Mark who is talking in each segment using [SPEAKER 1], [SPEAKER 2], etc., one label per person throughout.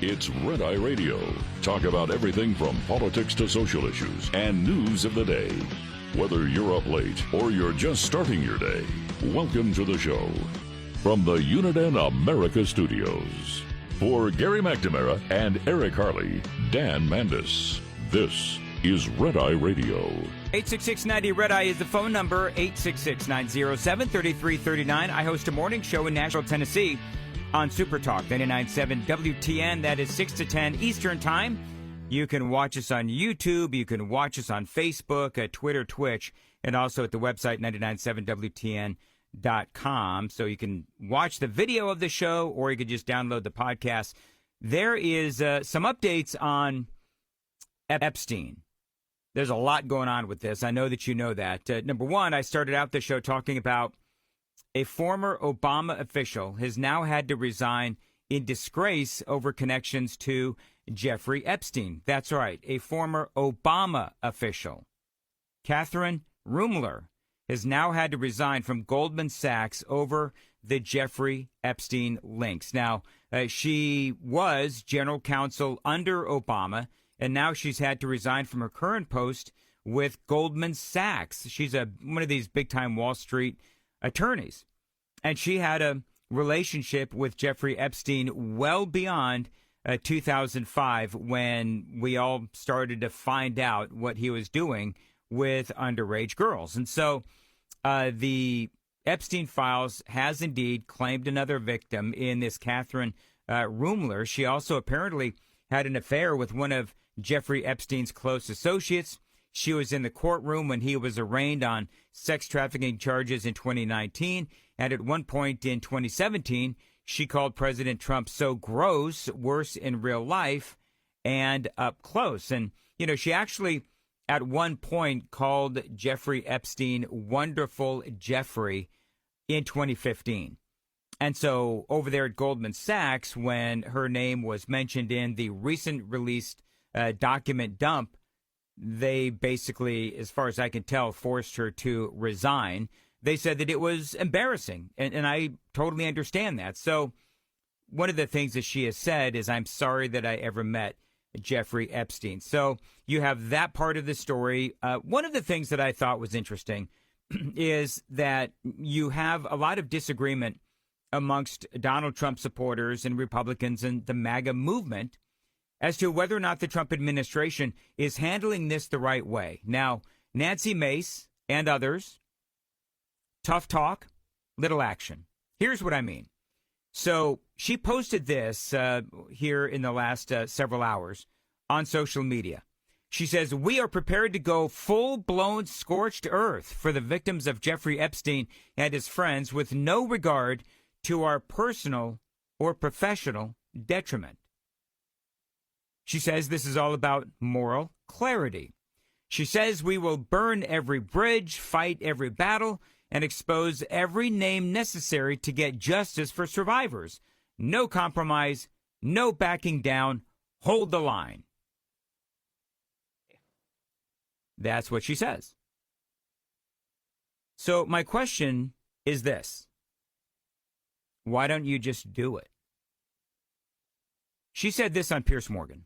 [SPEAKER 1] It's Red Eye Radio. Talk about everything from politics to social issues and news of the day. Whether you're up late or you're just starting your day, welcome to the show. From the Uniden America Studios. For Gary McNamara and Eric Harley, Dan Mandis, this is Red Eye Radio.
[SPEAKER 2] 866-90 Red Eye is the phone number, 866-907-3339. I host a morning show in Nashville, Tennessee on Super Talk 99.7 WTN. That is 6 to 10 Eastern Time. You can watch us on YouTube. You can watch us on Facebook, Twitter, Twitch, and also at the website 997WTN.com. So you can watch the video of the show, or you can just download the podcast. There is some updates on Epstein. There's a lot going on with this. I know that you know that. Number one, I started out the show talking about a former Obama official has now had to resign in disgrace over connections to Jeffrey Epstein. That's right, a former Obama official. Catherine Ruemmler has now had to resign from Goldman Sachs over the Jeffrey Epstein links. Now, she was general counsel under Obama, and now she's had to resign from her current post with Goldman Sachs. She's one of these big-time Wall Street attorneys. And she had a relationship with Jeffrey Epstein well beyond 2005, when we all started to find out what he was doing with underage girls. And so the Epstein files has indeed claimed another victim in this Catherine Ruemmler. She also apparently had an affair with one of Jeffrey Epstein's close associates. She was in the courtroom when he was arraigned on sex trafficking charges in 2019. And at one point in 2017, she called President Trump so gross, worse in real life and up close. And, you know, she actually at one point called Jeffrey Epstein Wonderful Jeffrey in 2015. And so over there at Goldman Sachs, when her name was mentioned in the recent released document dump, they basically, as far as I can tell, forced her to resign. They said that it was embarrassing, and I totally understand that. So one of the things that she has said is, I'm sorry that I ever met Jeffrey Epstein. So you have that part of the story. One of the things that I thought was interesting is that you have a lot of disagreement amongst Donald Trump supporters and Republicans and the MAGA movement as to whether or not the Trump administration is handling this the right way. Now, Nancy Mace and others, tough talk, little action. Here's what I mean. So she posted this here in the last several hours on social media. She says, "We are prepared to go full-blown scorched earth for the victims of Jeffrey Epstein and his friends with no regard to our personal or professional detriment." She says this is all about moral clarity. She says we will burn every bridge, fight every battle, and expose every name necessary to get justice for survivors. No compromise, no backing down, hold the line. That's what she says. So my question is this. Why don't you just do it? She said this on Piers Morgan.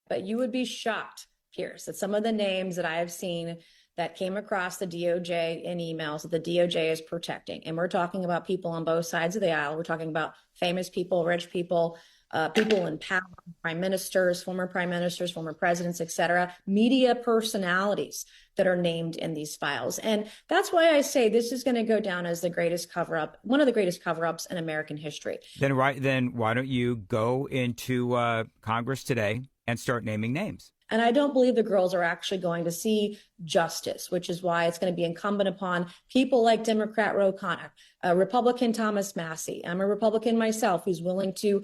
[SPEAKER 3] But you would be shocked, Piers, that some of the names that I have seen that came across the DOJ in emails that the DOJ is protecting. And we're talking about people on both sides of the aisle. We're talking about famous people, rich people, people in power, prime ministers, former presidents, et cetera, media personalities that are named in these files. And that's why I say this is going to go down as the greatest cover-up, one of the greatest cover-ups in American history.
[SPEAKER 2] Then why don't you go into Congress today and start naming names?
[SPEAKER 3] And I don't believe the girls are actually going to see justice, which is why it's going to be incumbent upon people like Democrat Ro Khanna, Republican Thomas Massey. I'm a Republican myself who's willing to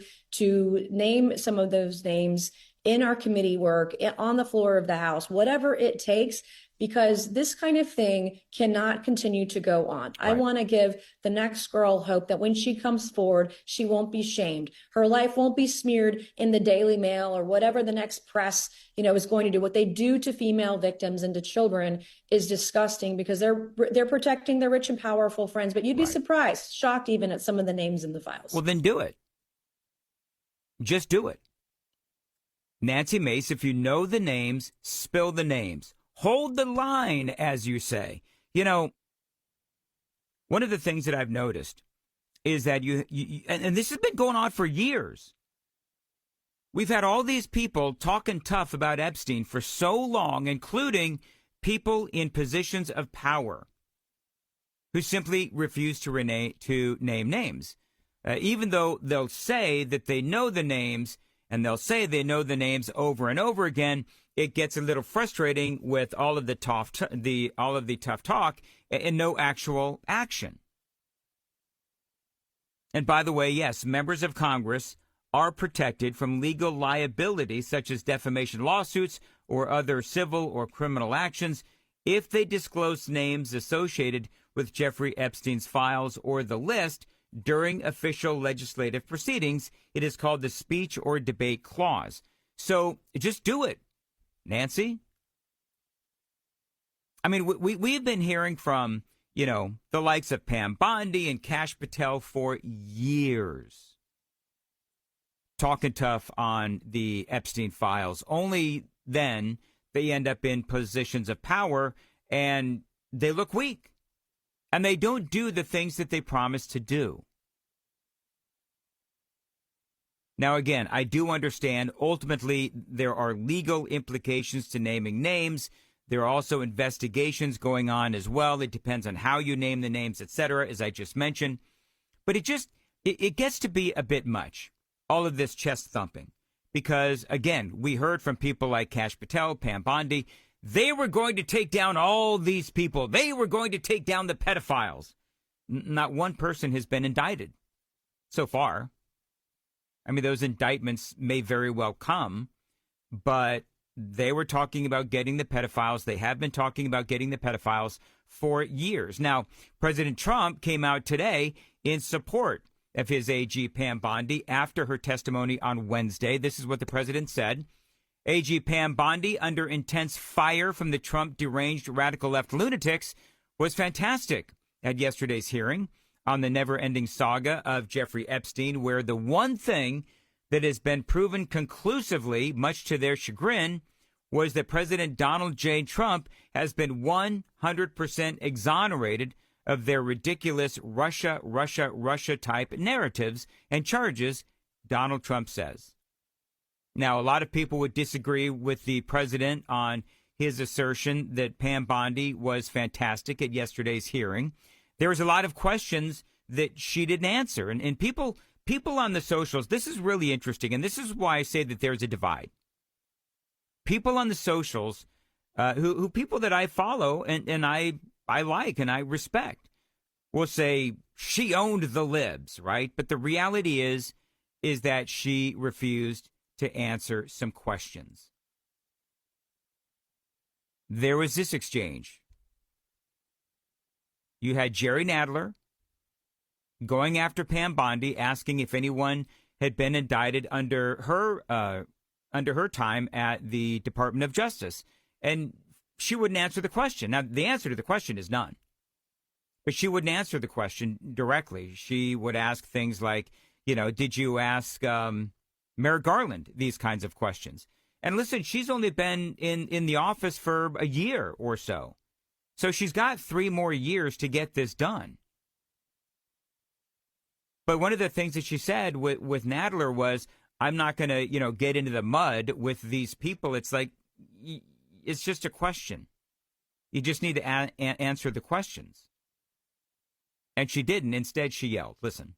[SPEAKER 3] name some of those names in our committee work, on the floor of the House, whatever it takes, because this kind of thing cannot continue to go on. Right. I want to give the next girl hope that when she comes forward, she won't be shamed. Her life won't be smeared in the Daily Mail or whatever the next press, is going to do. What they do to female victims and to children is disgusting because they're protecting their rich and powerful friends. But you'd be surprised, shocked even at some of the names in the files.
[SPEAKER 2] Well, then do it. Just do it. Nancy Mace, if you know the names, spill the names. Hold the line, as you say. You know, one of the things that I've noticed is that and this has been going on for years. We've had all these people talking tough about Epstein for so long, including people in positions of power who simply refuse to name names. Even though they'll say that they know the names, and they'll say they know the names over and over again, it gets a little frustrating with all of the tough talk and no actual action. And by the way, yes, members of Congress are protected from legal liability, such as defamation lawsuits or other civil or criminal actions, if they disclose names associated with Jeffrey Epstein's files or the list during official legislative proceedings. It is called the speech or debate clause. So just do it, Nancy. I mean, we've been hearing from, the likes of Pam Bondi and Kash Patel for years, talking tough on the Epstein files. Only then they end up in positions of power and they look weak. And they don't do the things that they promised to do. Now, again, I do understand ultimately there are legal implications to naming names. There are also investigations going on as well. It depends on how you name the names, etc., as I just mentioned. But it gets to be a bit much, all of this chest thumping. Because, again, we heard from people like Kash Patel, Pam Bondi, they were going to take down all these people. They were going to take down the pedophiles. Not one person has been indicted so far. I mean, those indictments may very well come, but they were talking about getting the pedophiles. They have been talking about getting the pedophiles for years. Now, President Trump came out today in support of his AG Pam Bondi after her testimony on Wednesday. This is what the president said. AG Pam Bondi, under intense fire from the Trump deranged radical left lunatics, was fantastic at yesterday's hearing on the never-ending saga of Jeffrey Epstein, where the one thing that has been proven conclusively, much to their chagrin, was that President Donald J. Trump has been 100% exonerated of their ridiculous Russia type narratives and charges, Donald Trump says. Now, a lot of people would disagree with the president on his assertion that Pam Bondi was fantastic at yesterday's hearing. There was a lot of questions that she didn't answer. And people on the socials, this is really interesting. And this is why I say that there's a divide. People on the socials, who people that I follow and I like and I respect, will say she owned the libs, right? But the reality is that she refused to answer some questions. There was this exchange. You had Jerry Nadler going after Pam Bondi, asking if anyone had been indicted under her time at the Department of Justice. And she wouldn't answer the question. Now, the answer to the question is none. But she wouldn't answer the question directly. She would ask things like, did you ask Merrick Garland these kinds of questions? And listen, she's only been in the office for a year or so. So she's got 3 more years to get this done. But one of the things that she said with Nadler was, I'm not going to, get into the mud with these people. It's like, it's just a question. You just need to answer the questions. And she didn't. Instead, she yelled. Listen.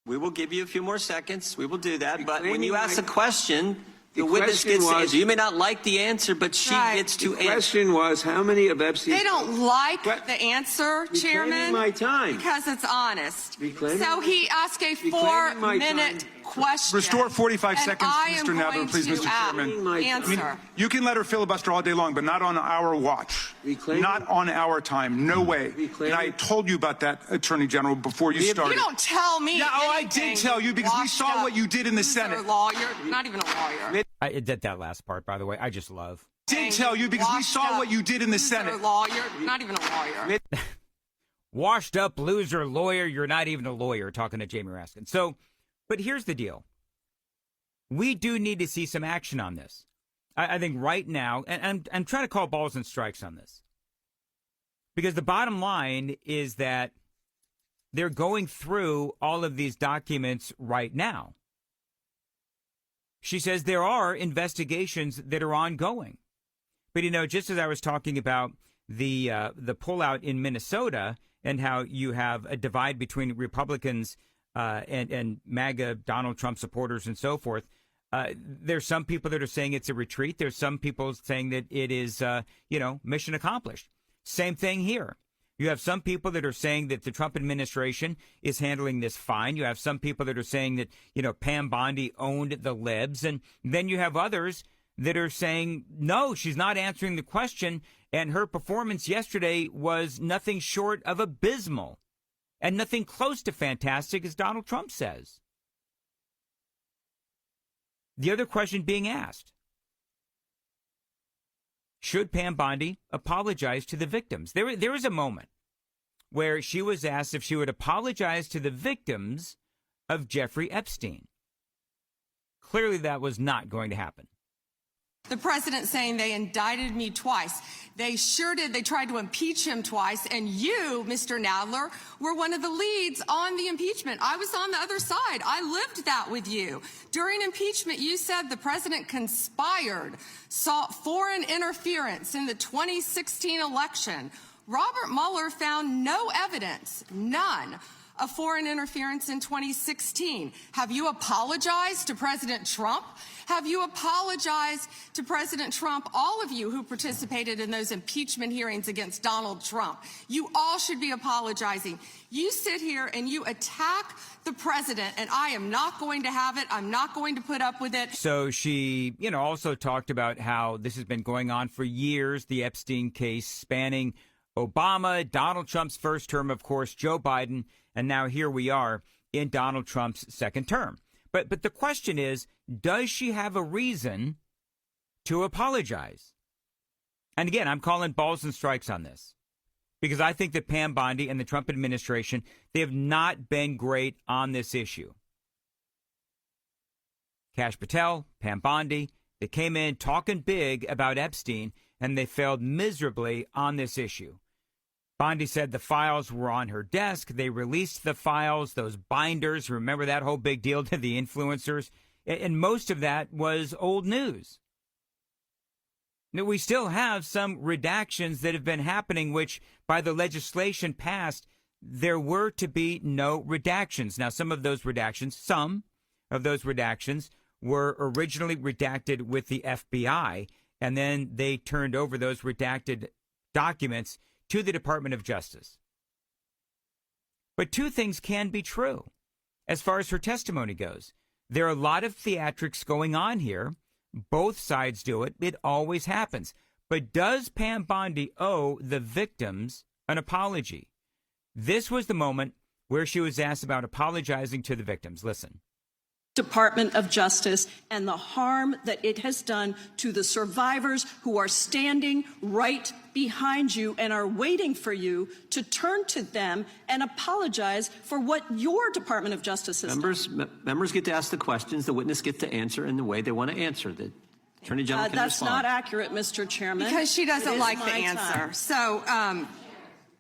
[SPEAKER 4] We will give you a few more seconds. We will do that. But when you ask a question, the witness gets to answer. You may not like the answer, but she gets to answer.
[SPEAKER 5] The question was, how many of Epstein's...
[SPEAKER 6] They don't like the answer, Chairman.
[SPEAKER 5] My time.
[SPEAKER 6] Because it's honest.
[SPEAKER 5] Reclaiming
[SPEAKER 6] so he asked a 4-minute question.
[SPEAKER 7] Restore 45 seconds, Mr. Nadler, please, Mr. Chairman.
[SPEAKER 6] Answer.
[SPEAKER 7] You can let her filibuster all day long, but not on our watch. Not on our time. No way. And I told you about that, Attorney General, before you started.
[SPEAKER 6] You don't tell me
[SPEAKER 7] I did tell you, because we saw what you did in the Senate.
[SPEAKER 6] You're a lawyer, not even a lawyer.
[SPEAKER 2] I did that last part, by the way. I just love.
[SPEAKER 7] Did tell you, because we saw what you did in the Senate.
[SPEAKER 6] You're a lawyer, not even a lawyer.
[SPEAKER 2] Washed up loser lawyer. You're not even a lawyer, talking to Jamie Raskin. So, but here's the deal. we do need to see some action on this. I think right now, and I'm trying to call balls and strikes on this, because the bottom line is that they're going through all of these documents right now. She says there are investigations that are ongoing. But, you know, just as I was talking about the pullout in Minnesota and how you have a divide between Republicans and MAGA Donald Trump supporters and so forth, there's some people that are saying it's a retreat. There's some people saying that it is, mission accomplished. Same thing here. You have some people that are saying that the Trump administration is handling this fine. You have some people that are saying that, Pam Bondi owned the libs. And then you have others that are saying, no, she's not answering the question. And her performance yesterday was nothing short of abysmal and nothing close to fantastic, as Donald Trump says. The other question being asked: should Pam Bondi apologize to the victims? There was a moment where she was asked if she would apologize to the victims of Jeffrey Epstein. Clearly, that was not going to happen.
[SPEAKER 6] The president saying they indicted me twice. They sure did. They tried to impeach him twice. And you, Mr. Nadler, were one of the leads on the impeachment. I was on the other side. I lived that with you. During impeachment, you said the president conspired, sought foreign interference in the 2016 election. Robert Mueller found no evidence, none, of foreign interference in 2016. Have you apologized to President Trump? Have you apologized to President Trump, all of you who participated in those impeachment hearings against Donald Trump? You all should be apologizing. You sit here and you attack the president, and I am not going to have it. I'm not going to put up with it.
[SPEAKER 2] So she, also talked about how this has been going on for years, the Epstein case spanning Obama, Donald Trump's first term, of course, Joe Biden, and now here we are in Donald Trump's second term. But the question is, does she have a reason to apologize? And again, I'm calling balls and strikes on this, because I think that Pam Bondi and the Trump administration, they have not been great on this issue. Kash Patel, Pam Bondi, they came in talking big about Epstein, and they failed miserably on this issue. Bondi said the files were on her desk. They released the files, those binders. Remember that whole big deal to the influencers? And most of that was old news. Now, we still have some redactions that have been happening, which by the legislation passed, there were to be no redactions. Now, some of those redactions were originally redacted with the FBI, and then they turned over those redacted documents to the Department of Justice. But two things can be true as far as her testimony goes. There are a lot of theatrics going on here. Both sides do it. It always happens. But does Pam Bondi owe the victims an apology? This was the moment where she was asked about apologizing to the victims. Listen.
[SPEAKER 8] Department of Justice and the harm that it has done to the survivors who are standing right behind you and are waiting for you to turn to them and apologize for what your Department of Justice has done.
[SPEAKER 4] Members get to ask the questions, the witness gets to answer in the way they want to answer. The Attorney General can
[SPEAKER 8] That's
[SPEAKER 4] respond.
[SPEAKER 8] not accurate, Mr. Chairman.
[SPEAKER 6] Because she doesn't like the answer. So,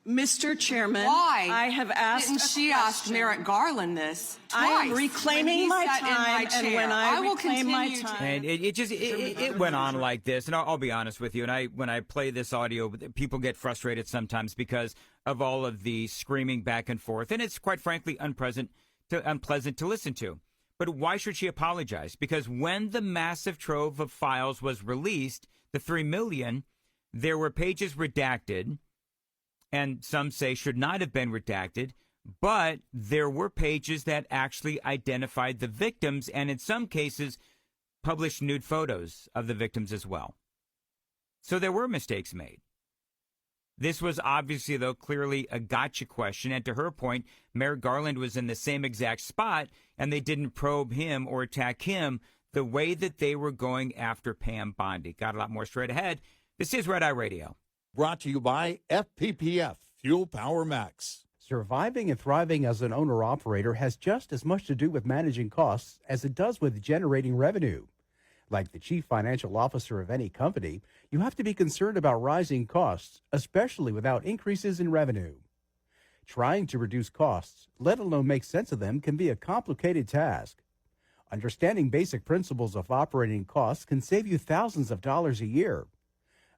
[SPEAKER 8] Mr. Chairman,
[SPEAKER 6] why
[SPEAKER 8] I have asked
[SPEAKER 6] didn't she ask Merrick Garland this twice?
[SPEAKER 8] I am reclaiming my time, and when I reclaim my time,
[SPEAKER 2] and it went on like this. And I'll be honest with you. And when I play this audio, people get frustrated sometimes because of all of the screaming back and forth, and it's quite frankly unpleasant to listen to. But why should she apologize? Because when the massive trove of files was released, the 3 million, there were pages redacted. And some say should not have been redacted, but there were pages that actually identified the victims and in some cases published nude photos of the victims as well. So there were mistakes made. This was obviously, though, clearly a gotcha question. And to her point, Merrick Garland was in the same exact spot, and they didn't probe him or attack him the way that they were going after Pam Bondi. Got a lot more straight ahead. This is Red Eye Radio.
[SPEAKER 9] Brought to you by FPPF, Fuel Power Max. Surviving and thriving as an owner-operator has just as much to do with managing costs as it does with generating revenue. Like the chief financial officer of any company, you have to be concerned about rising costs, especially without increases in revenue. Trying to reduce costs, let alone make sense of them, can be a complicated task. Understanding basic principles of operating costs can save you thousands of dollars a year.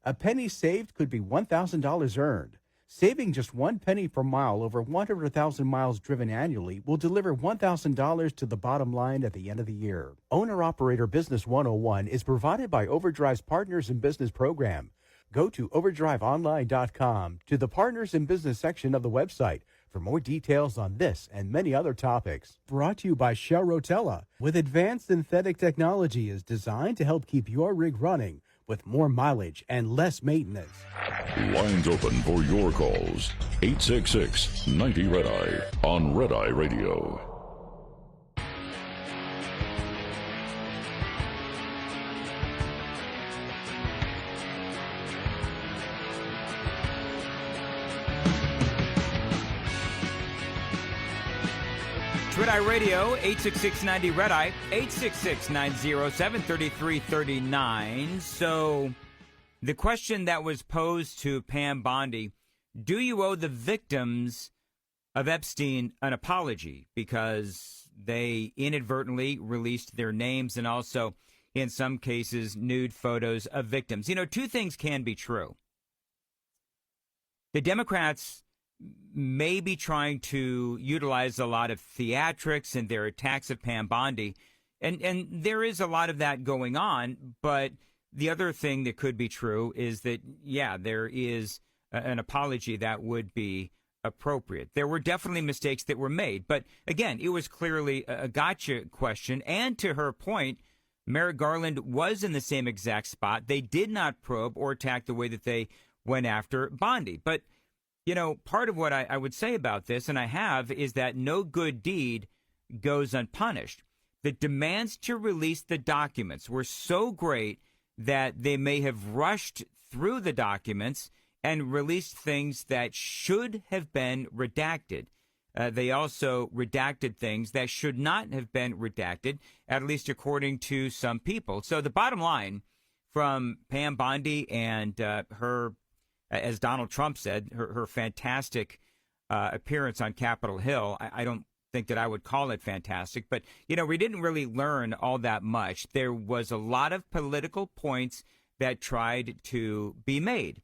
[SPEAKER 9] A penny saved could be $1,000 earned. Saving just 1 penny per mile over 100,000 miles driven annually will deliver $1,000 to the bottom line at the end of the year. Owner-Operator Business 101 is provided by Overdrive's Partners in Business program. Go to overdriveonline.com to the Partners in Business section of the website for more details on this and many other topics. Brought to you by Shell Rotella, with advanced synthetic technology is designed to help keep your rig running with more mileage and less maintenance.
[SPEAKER 1] Lines open for your calls. 866-90-RED-EYE on Red Eye Radio.
[SPEAKER 2] Red Eye Radio, 866-90-RED-EYE, 866-907-3339. So the question that was posed to Pam Bondi, do you owe the victims of Epstein an apology? Because they inadvertently released their names and also, in some cases, nude photos of victims. You know, two things can be true. The Democrats may be trying to utilize a lot of theatrics in their attacks of Pam Bondi, and there is a lot of that going on, but the other thing that could be true is that, yeah, there is an apology that would be appropriate. There were definitely mistakes that were made, but again, it was clearly a gotcha question, and to her point, Merrick Garland was in the same exact spot. They did not probe or attack the way that they went after Bondi, but you know, part of what I would say about this, and I have, is that no good deed goes unpunished. The demands to release the documents were so great that they may have rushed through the documents and released things that should have been redacted. They also redacted things that should not have been redacted, at least according to some people. So the bottom line from Pam Bondi and her, as Donald Trump said, her fantastic appearance on Capitol Hill. I don't think that I would call it fantastic, but, you know, we didn't really learn all that much. There was a lot of political points that tried to be made.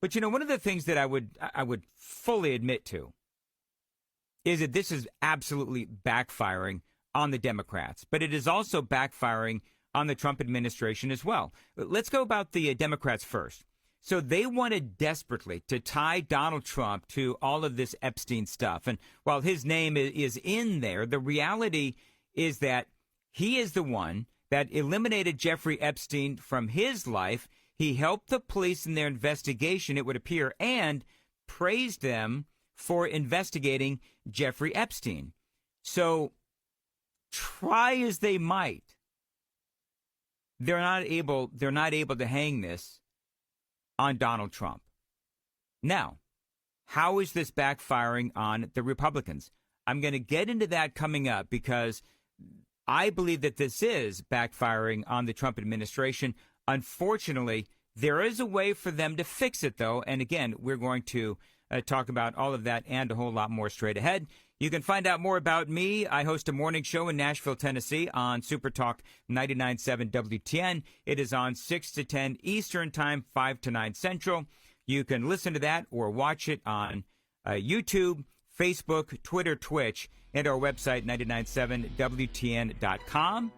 [SPEAKER 2] But, you know, one of the things that I would fully admit to is that this is absolutely backfiring on the Democrats, but it is also backfiring on the Trump administration as well. Let's go about the Democrats first. So they wanted desperately to tie Donald Trump to all of this Epstein stuff. And while his name is in there, the reality is that he is the one that eliminated Jeffrey Epstein from his life. He helped the police in their investigation, it would appear, and praised them for investigating Jeffrey Epstein. So try as they might, they're not able to hang this on Donald Trump. Now, how is this backfiring on the Republicans? I'm going to get into that coming up because I believe that this is backfiring on the Trump administration. Unfortunately, there is a way for them to fix it, though. And again, we're going to talk about all of that and a whole lot more straight ahead. You can find out more about me. I host a morning show in Nashville, Tennessee on Super Talk 99.7 WTN. It is on 6 to 10 Eastern Time, 5 to 9 Central. You can listen to that or watch it on YouTube, Facebook, Twitter, Twitch, and our website, 997WTN.com.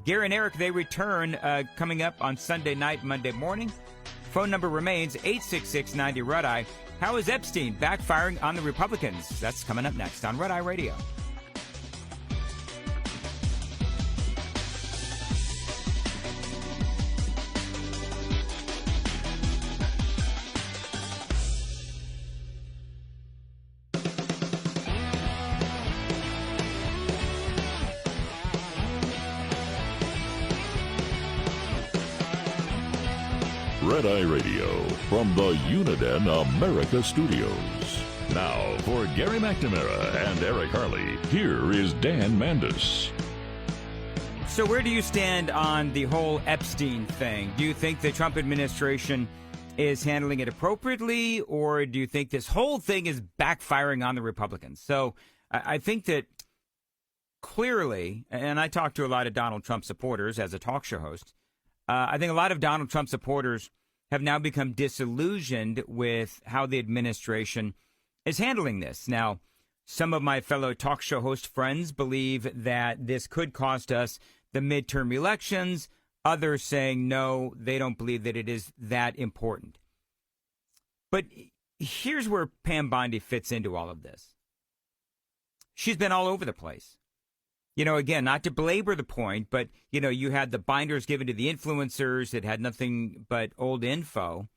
[SPEAKER 2] Gary and Eric, they return coming up on Sunday night, Monday morning. Phone number remains 866-90-RED-EYE. How is Epstein backfiring on the Republicans? That's coming up next on Red Eye Radio.
[SPEAKER 1] Red Eye Radio from the Uniden America Studios. Now, for Gary McNamara and Eric Harley, here is Dan Mandis.
[SPEAKER 2] So where do you stand on the whole Epstein thing? Do you think the Trump administration is handling it appropriately, or do you think this whole thing is backfiring on the Republicans? So I think that clearly, and I talk to a lot of Donald Trump supporters as a talk show host, I think a lot of Donald Trump supporters have now become disillusioned with how the administration is handling this. Now, some of my fellow talk show host friends believe that this could cost us the midterm elections. Others saying no, they don't believe that it is that important. But here's where Pam Bondi fits into all of this. She's been all over the place. You know, again, not to belabor the point, but, you know, you had the binders given to the influencers that had nothing but old info.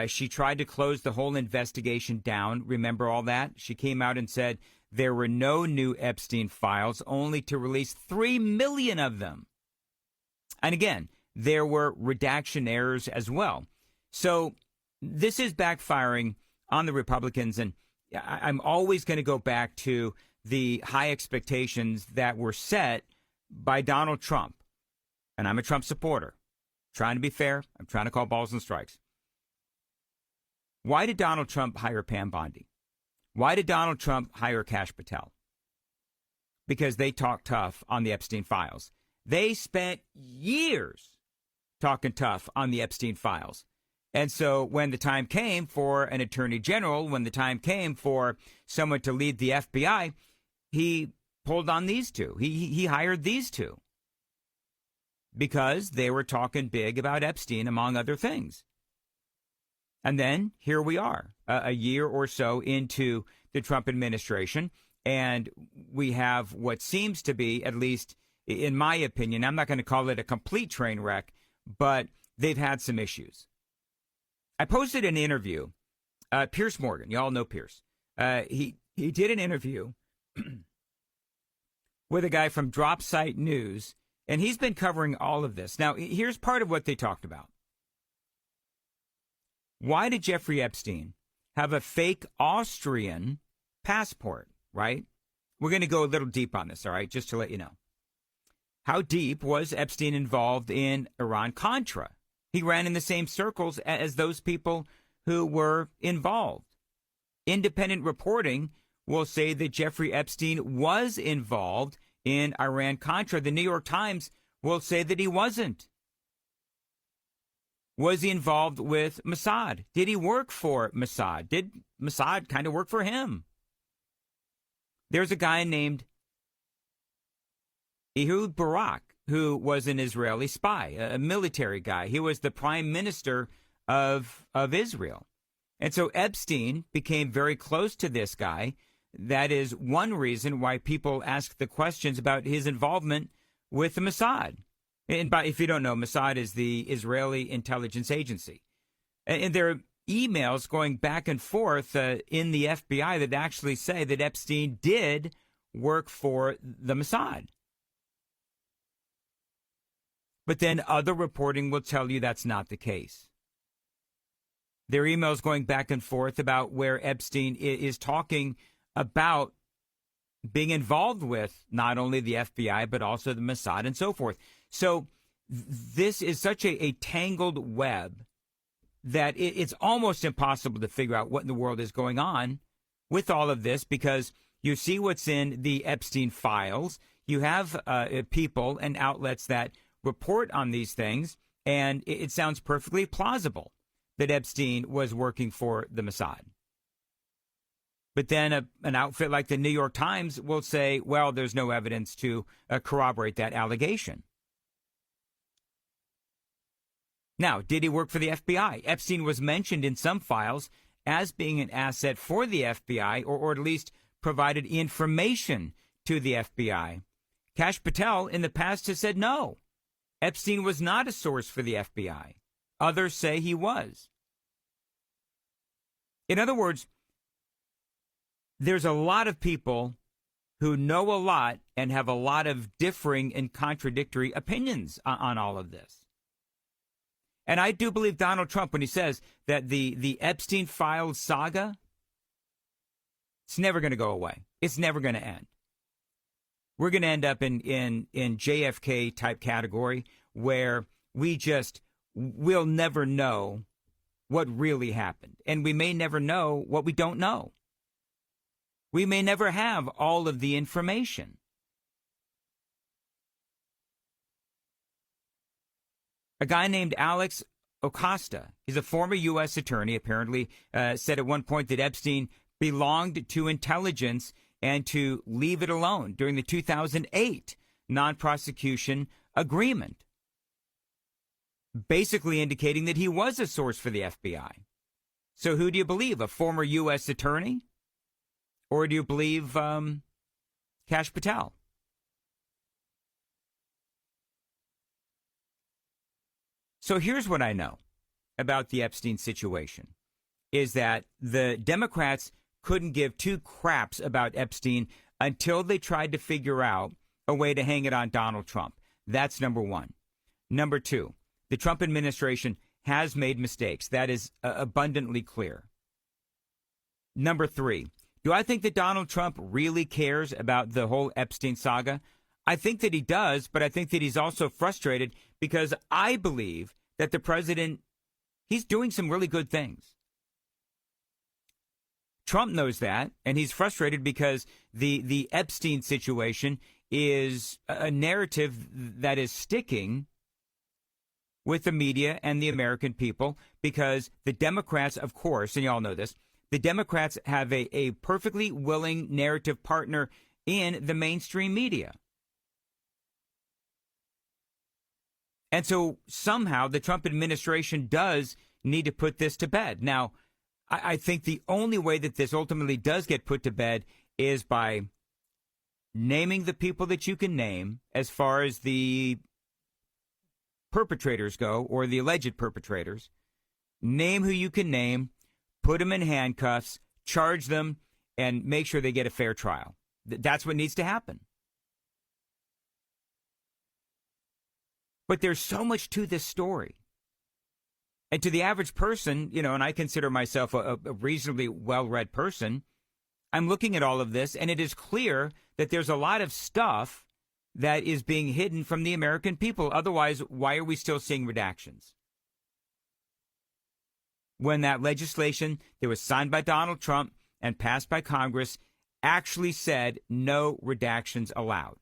[SPEAKER 2] She tried to close the whole investigation down. Remember all that? She came out and said there were no new Epstein files, only to release 3 million of them. And again, there were redaction errors as well. So this is backfiring on the Republicans. And I'm always going to go back to the high expectations that were set by Donald Trump. And I'm a Trump supporter. I'm trying to be fair. I'm trying to call balls and strikes. Why did Donald Trump hire Pam Bondi? Why did Donald Trump hire Kash Patel? Because they talked tough on the Epstein files. They spent years talking tough on the Epstein files. And so when the time came for an attorney general, when the time came for someone to lead the FBI, he pulled on these two. He hired these two because they were talking big about Epstein, among other things. And then here we are, a year or so into the Trump administration, and we have what seems to be, at least in my opinion, I'm not going to call it a complete train wreck, but they've had some issues. I posted an interview. Piers Morgan, you all know Piers. He did an interview with a guy from Drop Site News, and he's been covering all of this. Now, here's part of what they talked about. Why did Jeffrey Epstein have a fake Austrian passport, right? We're going to go a little deep on this, all right, just to let you know. How deep was Epstein involved in Iran-Contra? He ran in the same circles as those people who were involved. Independent reporting will say that Jeffrey Epstein was involved in Iran-Contra. The New York Times will say that he wasn't. Was he involved with Mossad? Did he work for Mossad? Did Mossad kind of work for him? There's a guy named Ehud Barak, who was an Israeli spy, a military guy. He was the prime minister of Israel. And so Epstein became very close to this guy. That is one reason why people ask the questions about his involvement with the Mossad. And if you don't know, Mossad is the Israeli intelligence agency. And there are emails going back and forth in the FBI that actually say that Epstein did work for the Mossad. But then other reporting will tell you that's not the case. There are emails going back and forth about where Epstein is talking about being involved with not only the FBI, but also the Mossad and so forth. So this is such a tangled web that it's almost impossible to figure out what in the world is going on with all of this, because you see what's in the Epstein files. You have people and outlets that report on these things, and it sounds perfectly plausible that Epstein was working for the Mossad. But then an outfit like the New York Times will say, well, there's no evidence to corroborate that allegation. Now, did he work for the FBI? Epstein was mentioned in some files as being an asset for the FBI, or at least provided information to the FBI. Kash Patel in the past has said no. Epstein was not a source for the FBI. Others say he was. In other words, there's a lot of people who know a lot and have a lot of differing and contradictory opinions on all of this. And I do believe Donald Trump when he says that the Epstein files saga, it's never going to go away. It's never going to end. We're going to end up in JFK type category where we'll never know what really happened. And we may never know what we don't know. We may never have all of the information. A guy named Alex Acosta, he's a former U.S. attorney, apparently said at one point that Epstein belonged to intelligence and to leave it alone during the 2008 non-prosecution agreement, basically indicating that he was a source for the FBI. So who do you believe, a former U.S. attorney? Or do you believe Kash Patel? So here's what I know about the Epstein situation, is that the Democrats couldn't give two craps about Epstein until they tried to figure out a way to hang it on Donald Trump. That's number one. Number two, the Trump administration has made mistakes. That is abundantly clear. Number three, do I think that Donald Trump really cares about the whole Epstein saga? I think that he does, but I think that he's also frustrated because I believe that the president, he's doing some really good things. Trump knows that, and he's frustrated because the Epstein situation is a narrative that is sticking with the media and the American people because the Democrats, of course, and you all know this, the Democrats have a perfectly willing narrative partner in the mainstream media. And so somehow the Trump administration does need to put this to bed. Now, I think the only way that this ultimately does get put to bed is by naming the people that you can name as far as the perpetrators go, or the alleged perpetrators. Name who you can name, put them in handcuffs, charge them, and make sure they get a fair trial. That's what needs to happen. But there's so much to this story. And to the average person, you know, and I consider myself a reasonably well-read person, I'm looking at all of this, and it is clear that there's a lot of stuff that is being hidden from the American people. Otherwise, why are we still seeing redactions? When that legislation that was signed by Donald Trump and passed by Congress actually said no redactions allowed.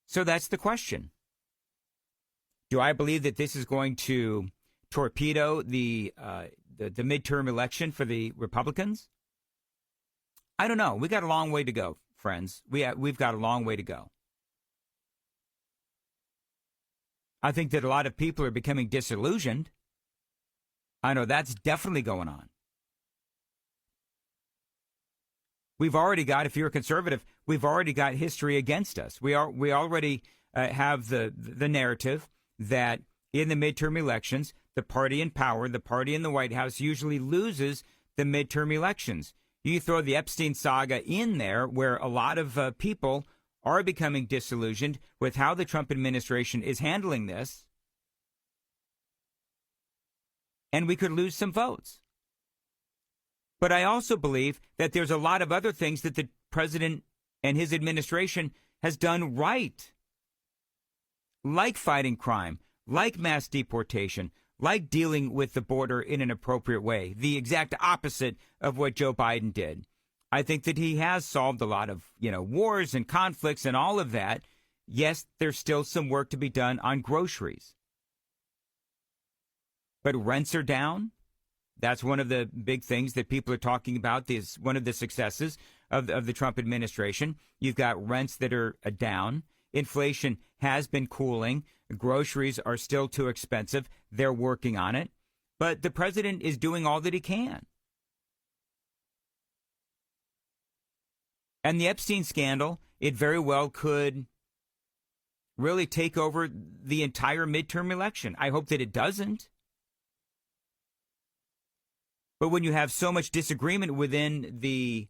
[SPEAKER 2] So that's the question. Do I believe that this is going to torpedo the midterm election for the Republicans? I don't know. We got a long way to go, friends. We've got a long way to go. I think that a lot of people are becoming disillusioned. I know that's definitely going on. We've already got, if you're a conservative, we've already got history against us. We already have the narrative that in the midterm elections, the party in power, the party in the White House, usually loses the midterm elections. You throw the Epstein saga in there, where a lot of people are becoming disillusioned with how the Trump administration is handling this, and we could lose some votes. But I also believe that there's a lot of other things that the president and his administration has done right, like fighting crime, like mass deportation, like dealing with the border in an appropriate way, the exact opposite of what Joe Biden did. I think that he has solved a lot of, wars and conflicts and all of that. Yes, there's still some work to be done on groceries. But rents are down. That's one of the big things that people are talking about. Is one of the successes of the Trump administration. You've got rents that are down. Inflation has been cooling. Groceries are still too expensive. They're working on it. But the president is doing all that he can. And the Epstein scandal, it very well could really take over the entire midterm election. I hope that it doesn't. But when you have so much disagreement within the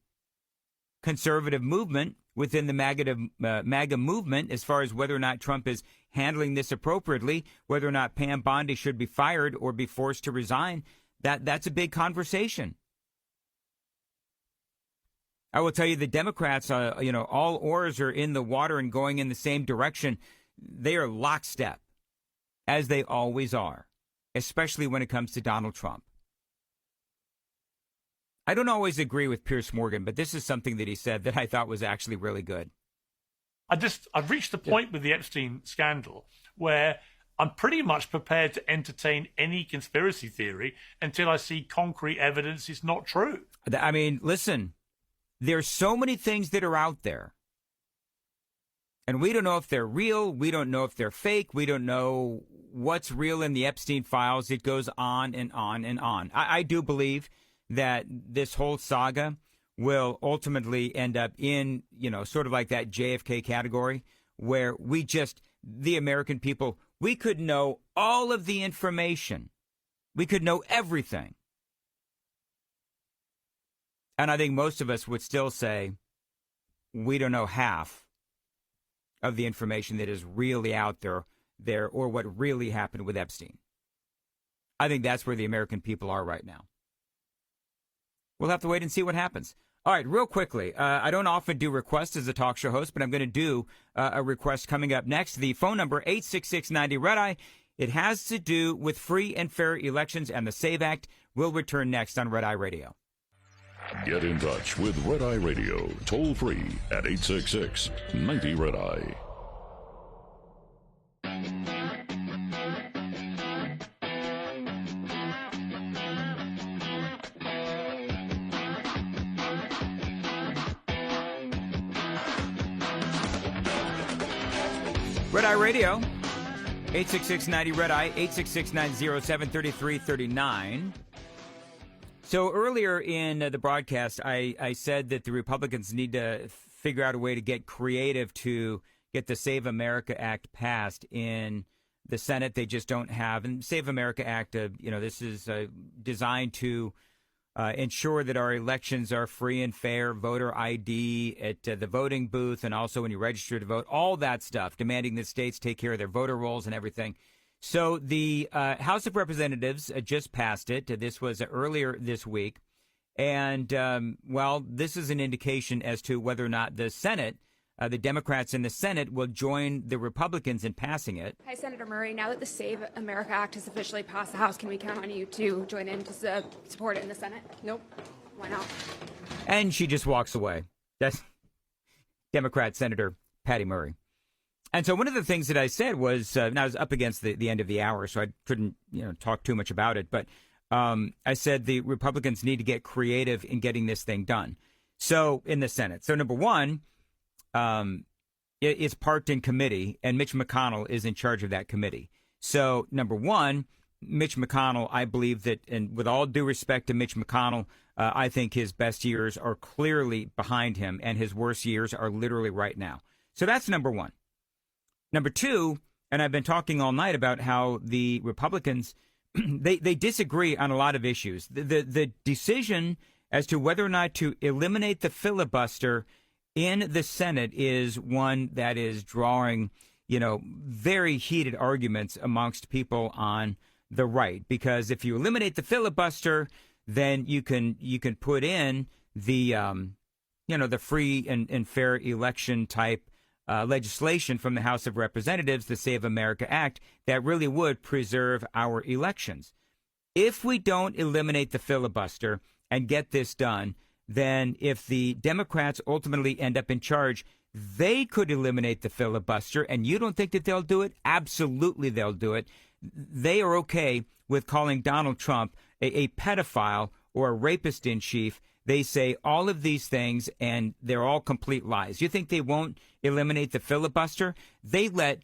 [SPEAKER 2] conservative movement, within the MAGA movement as far as whether or not Trump is handling this appropriately, whether or not Pam Bondi should be fired or be forced to resign. That's a big conversation. I will tell you, the Democrats, all oars are in the water and going in the same direction. They are lockstep, as they always are, especially when it comes to Donald Trump. I don't always agree with Piers Morgan, but this is something that he said that I thought was actually really good.
[SPEAKER 10] I've reached the point with the Epstein scandal where I'm pretty much prepared to entertain any conspiracy theory until I see concrete evidence it's not true.
[SPEAKER 2] I mean, listen, there's so many things that are out there, and we don't know if they're real. We don't know if they're fake. We don't know what's real in the Epstein files. It goes on and on and on. I do believe that this whole saga will ultimately end up in, sort of like that JFK category where the American people, we could know all of the information. We could know everything. And I think most of us would still say we don't know half of the information that is really out there or what really happened with Epstein. I think that's where the American people are right now. We'll have to wait and see what happens. All right, real quickly, I don't often do requests as a talk show host, but I'm going to do a request coming up next. The phone number, 866-90-RED-EYE. It has to do with free and fair elections and the SAVE Act. We'll return next on Red Eye Radio.
[SPEAKER 1] Get in touch with Red Eye Radio, toll free at 866-90-RED-EYE.
[SPEAKER 2] Red Eye Radio, 866-90-RED-EYE, 866-907-3339. So earlier in the broadcast, I said that the Republicans need to figure out a way to get creative to get the Save America Act passed in the Senate. They just don't have. And Save America Act, this is designed to ensure that our elections are free and fair, voter ID at the voting booth, and also when you register to vote, all that stuff, demanding that states take care of their voter rolls and everything. So the House of Representatives just passed it. This was earlier this week. And, this is an indication as to whether or not the Senate, the Democrats in the Senate, will join the Republicans in passing it.
[SPEAKER 11] Hi, Senator Murray. Now that the Save America Act has officially passed the House, can we count on you to join in to support it in the Senate? Nope. Why not?
[SPEAKER 2] And she just walks away. That's Democrat Senator Patty Murray. And so one of the things that I said was, and I was up against the end of the hour, so I couldn't talk too much about it. But I said the Republicans need to get creative in getting this thing done. So in the Senate. So number one, it's parked in committee, and Mitch McConnell is in charge of that committee. So number one, Mitch McConnell, I believe that, and with all due respect to Mitch McConnell, I think his best years are clearly behind him, and his worst years are literally right now. So that's number one. Number two, and I've been talking all night about how the Republicans, they disagree on a lot of issues. The decision as to whether or not to eliminate the filibuster in the Senate is one that is drawing, very heated arguments amongst people on the right. Because if you eliminate the filibuster, then you can put in the, the free and fair election type legislation from the House of Representatives, the Save America Act, that really would preserve our elections. If we don't eliminate the filibuster and get this done, then if the Democrats ultimately end up in charge, they could eliminate the filibuster. And you don't think that they'll do it? Absolutely, they'll do it. They are okay with calling Donald Trump a pedophile or a rapist in chief. They say all of these things, and they're all complete lies. You think they won't eliminate the filibuster? They let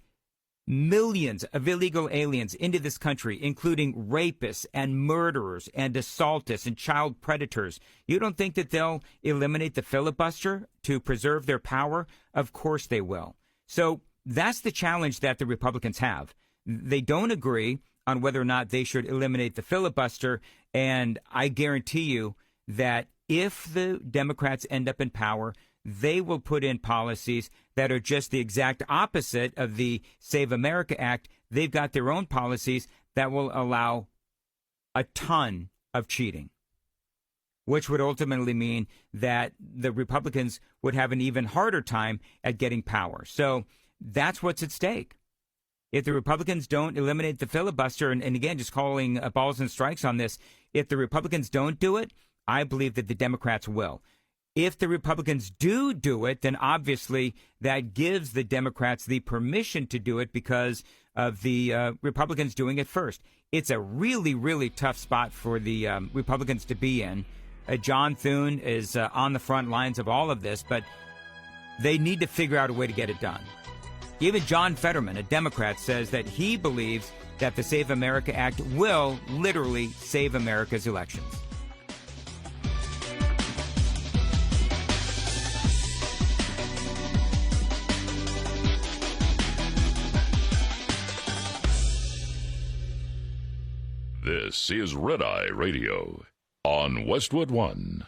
[SPEAKER 2] millions of illegal aliens into this country, including rapists and murderers and assaultists and child predators. You don't think that they'll eliminate the filibuster to preserve their power? Of course they will. So that's the challenge that the Republicans have. They don't agree on whether or not they should eliminate the filibuster, and I guarantee you that if the Democrats end up in power, they will put in policies that are just the exact opposite of the Save America Act. They've got their own policies that will allow a ton of cheating, which would ultimately mean that the Republicans would have an even harder time at getting power. So that's what's at stake. If the Republicans don't eliminate the filibuster, and again, just calling balls and strikes on this, if the Republicans don't do it, I believe that the Democrats will. If the Republicans do it, then obviously that gives the Democrats the permission to do it because of the Republicans doing it first. It's a really, really tough spot for the Republicans to be in. John Thune is on the front lines of all of this, but they need to figure out a way to get it done. Even John Fetterman, a Democrat, says that he believes that the Save America Act will literally save America's elections.
[SPEAKER 1] This is Red Eye Radio on Westwood One.